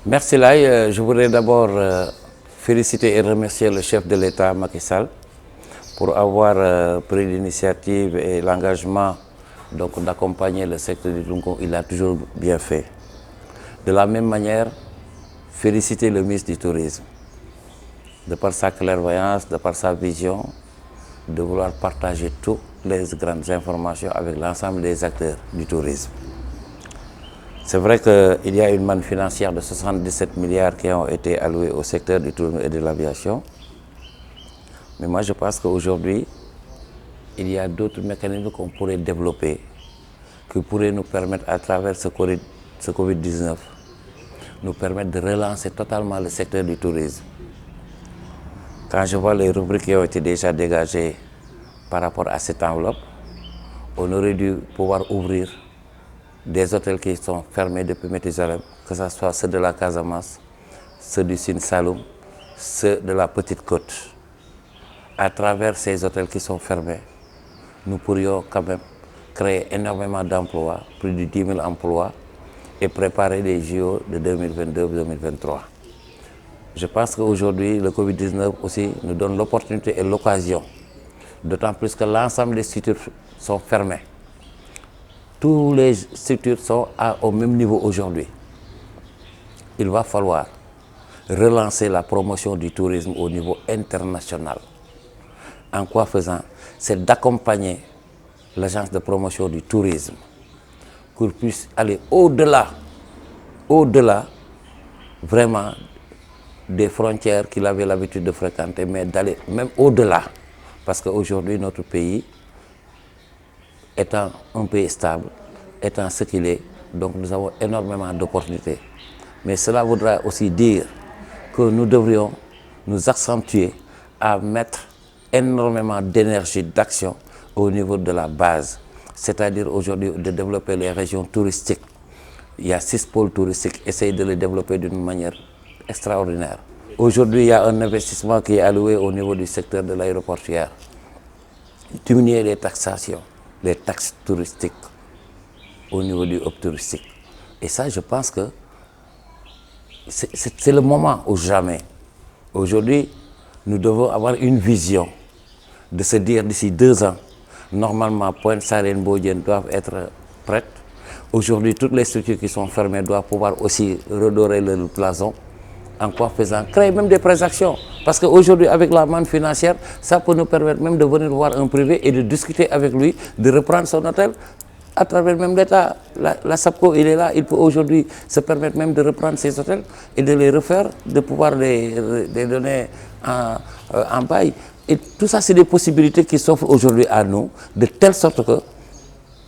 Merci Laye. Je voudrais d'abord féliciter et remercier le chef de l'État Macky Sall pour avoir pris l'initiative et l'engagement d'accompagner le secteur du Tounkon. Il a toujours bien fait. De la même manière, féliciter le ministre du Tourisme, de par sa clairvoyance, de par sa vision, de vouloir partager toutes les grandes informations avec l'ensemble des acteurs du tourisme. C'est vrai qu'il y a une manne financière de 77 milliards qui ont été alloués au secteur du tourisme et de l'aviation. Mais moi, je pense qu'aujourd'hui, il y a d'autres mécanismes qu'on pourrait développer, qui pourraient nous permettre, à travers ce Covid-19, nous permettre de relancer totalement le secteur du tourisme. Quand je vois les rubriques qui ont été déjà dégagées par rapport à cette enveloppe, on aurait dû pouvoir ouvrir des hôtels qui sont fermés depuis Métézalem, que ce soit ceux de la Casamance, ceux du Sine Saloum, ceux de la Petite Côte. À travers ces hôtels qui sont fermés, nous pourrions quand même créer énormément d'emplois, plus de 10 000 emplois, et préparer les JO de 2022-2023. Je pense qu'aujourd'hui, le Covid-19 aussi nous donne l'opportunité et l'occasion, d'autant plus que l'ensemble des structures sont fermées. Toutes les structures sont au même niveau aujourd'hui. Il va falloir relancer la promotion du tourisme au niveau international. En quoi faisant? C'est d'accompagner l'agence de promotion du tourisme pour puisse aller au-delà vraiment des frontières qu'il avait l'habitude de fréquenter, mais d'aller même au-delà. Parce qu'aujourd'hui, notre pays, étant un pays stable, étant ce qu'il est, donc nous avons énormément d'opportunités. Mais cela voudra aussi dire que nous devrions nous accentuer à mettre énormément d'énergie, d'action au niveau de la base. C'est-à-dire aujourd'hui de développer les régions touristiques. Il y a 6 pôles touristiques, essayer de les développer d'une manière extraordinaire. Aujourd'hui, il y a un investissement qui est alloué au niveau du secteur de l'aéroportuaire. Diminuer les taxations, les taxes touristiques au niveau du hub touristique. Et ça, je pense que c'est le moment ou jamais. Aujourd'hui, nous devons avoir une vision de se dire d'ici 2 ans, normalement, Pointe Sarène, Mbodiène doivent être prêtes. Aujourd'hui, toutes les structures qui sont fermées doivent pouvoir aussi redorer le blason. En quoi faisant? Créer même des pré-actions. Parce qu'aujourd'hui, avec la manne financière, ça peut nous permettre même de venir voir un privé et de discuter avec lui, de reprendre son hôtel à travers même l'État. La SAPCO, il est là, il peut aujourd'hui se permettre même de reprendre ses hôtels et de les refaire, de pouvoir les donner en bail. Et tout ça, c'est des possibilités qui s'offrent aujourd'hui à nous, de telle sorte que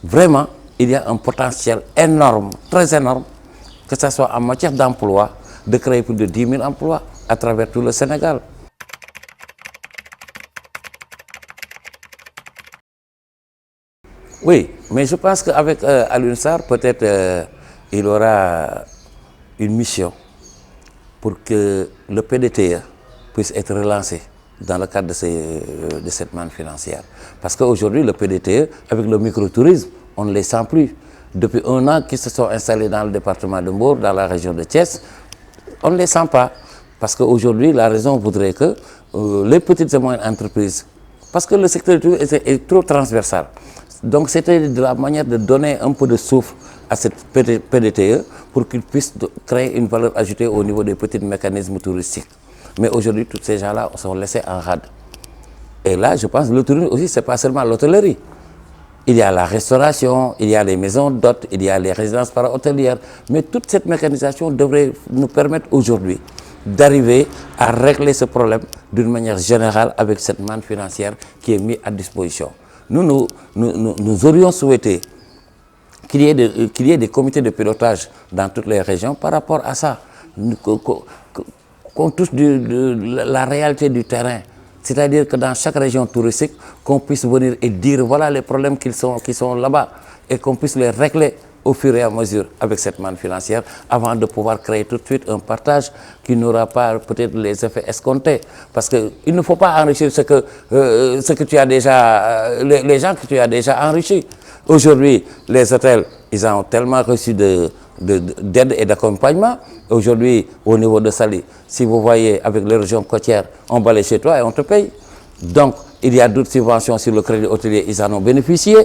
vraiment, il y a un potentiel énorme, très énorme, que ce soit en matière d'emploi, de créer plus de 10 000 emplois à travers tout le Sénégal. Oui, mais je pense qu'avec Alioune Sarr, peut-être il aura une mission pour que le PDTE puisse être relancé dans le cadre de cette manne financière. Parce qu'aujourd'hui, le PDTE, avec le microtourisme, on ne les sent plus. Depuis 1 an qu'ils se sont installés dans le département de Mbour, dans la région de Thiès, on ne les sent pas. Parce qu'aujourd'hui, la raison voudrait que les petites et moyennes entreprises, parce que le secteur du tourisme est trop transversal, donc c'était de la manière de donner un peu de souffle à cette PDTE pour qu'ils puissent créer une valeur ajoutée au niveau des petits mécanismes touristiques. Mais aujourd'hui, tous ces gens-là sont laissés en rade. Et là, je pense que le tourisme aussi, ce n'est pas seulement l'hôtellerie. Il y a la restauration, il y a les maisons d'hôtes, il y a les résidences para-hôtelières. Mais toute cette mécanisation devrait nous permettre aujourd'hui d'arriver à régler ce problème d'une manière générale avec cette manne financière qui est mise à disposition. Nous aurions souhaité qu'il y ait des comités de pilotage dans toutes les régions par rapport à ça. Qu'on touche la réalité du terrain. C'est-à-dire que dans chaque région touristique, qu'on puisse venir et dire voilà les problèmes qui sont là-bas et qu'on puisse les régler au fur et à mesure avec cette manne financière avant de pouvoir créer tout de suite un partage qui n'aura pas peut-être les effets escomptés. Parce qu'il ne faut pas enrichir ce que tu as déjà, les gens que tu as déjà enrichis. Aujourd'hui, les hôtels, ils ont tellement reçu de d'aide et d'accompagnement. Aujourd'hui, au niveau de Saly, si vous voyez avec les régions côtières, on balaye chez toi et on te paye. Donc, il y a d'autres subventions sur le crédit hôtelier, ils en ont bénéficié.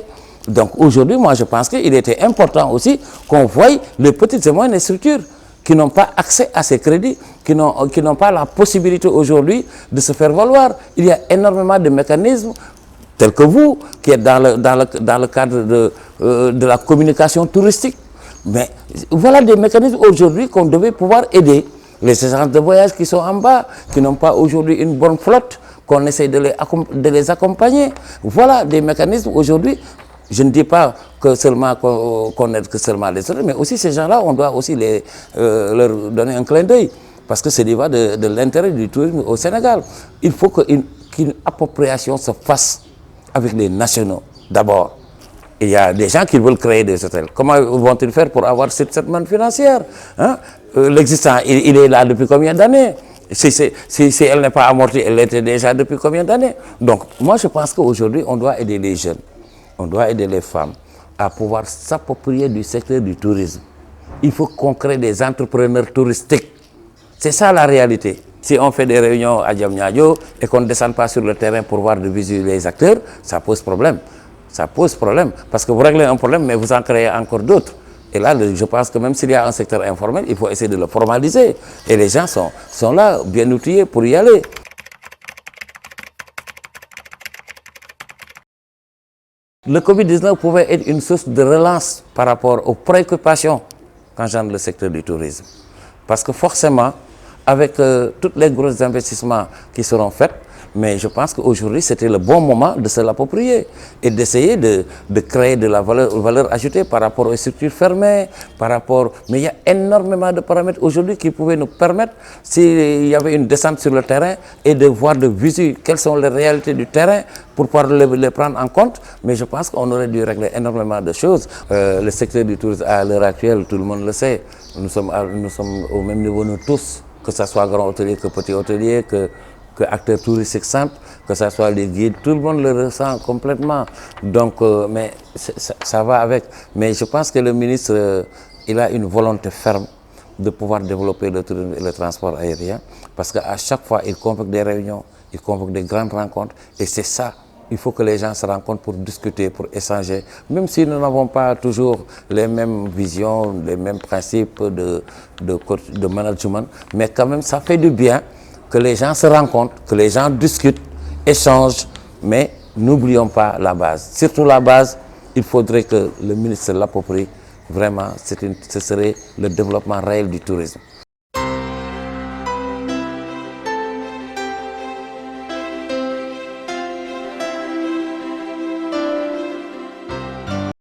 Donc, aujourd'hui, moi, je pense qu'il était important aussi qu'on voie les petites et moyennes structures qui n'ont pas accès à ces crédits, qui n'ont pas la possibilité aujourd'hui de se faire valoir. Il y a énormément de mécanismes tels que vous, qui êtes dans le cadre de la communication touristique. Mais voilà des mécanismes aujourd'hui qu'on devait pouvoir aider. Les agences de voyage qui sont en bas, qui n'ont pas aujourd'hui une bonne flotte, qu'on essaie de les accompagner. Voilà des mécanismes aujourd'hui. Je ne dis pas que seulement qu'on aide que seulement les autres, mais aussi ces gens-là, on doit aussi leur donner un clin d'œil. Parce que c'est de l'intérêt du tourisme au Sénégal. Il faut qu'une appropriation se fasse avec les nationaux d'abord. Il y a des gens qui veulent créer des hôtels. Comment vont-ils faire pour avoir cette manne financière, hein? L'existant, il est là depuis combien d'années? Si elle n'est pas amortie, elle était déjà depuis combien d'années? Donc, moi, je pense qu'aujourd'hui, on doit aider les jeunes, on doit aider les femmes à pouvoir s'approprier du secteur du tourisme. Il faut qu'on crée des entrepreneurs touristiques. C'est ça la réalité. Si on fait des réunions à Diamniadio et qu'on ne descend pas sur le terrain pour voir de visu les acteurs, ça pose problème. Ça pose problème. Parce que vous réglez un problème, mais vous en créez encore d'autres. Et là, je pense que même s'il y a un secteur informel, il faut essayer de le formaliser. Et les gens sont là, bien outillés pour y aller. Le Covid-19 pouvait être une source de relance par rapport aux préoccupations qu'engendre le secteur du tourisme. Parce que forcément, avec tous les gros investissements qui seront faits, mais je pense qu'aujourd'hui, c'était le bon moment de se l'approprier et d'essayer de créer de la valeur ajoutée par rapport aux structures fermées, Mais il y a énormément de paramètres aujourd'hui qui pouvaient nous permettre, s'il y avait une descente sur le terrain, et de voir de visu quelles sont les réalités du terrain pour pouvoir les prendre en compte. Mais je pense qu'on aurait dû régler énormément de choses. Le secteur du tourisme, à l'heure actuelle, tout le monde le sait, nous sommes au même niveau, nous tous, que ce soit grand hôtelier que petit hôtelier, que acteurs touristiques simples, que ce soit les guides, tout le monde le ressent complètement. Donc, mais ça va avec. Mais je pense que le ministre, il a une volonté ferme de pouvoir développer le tourisme et le transport aérien, parce qu'à chaque fois, il convoque des réunions, il convoque des grandes rencontres, et c'est ça. Il faut que les gens se rencontrent pour discuter, pour échanger, même si nous n'avons pas toujours les mêmes visions, les mêmes principes de management, mais quand même, ça fait du bien que les gens se rencontrent, que les gens discutent, échangent, mais n'oublions pas la base. Surtout la base, il faudrait que le ministre l'approprie. Vraiment, ce serait le développement réel du tourisme.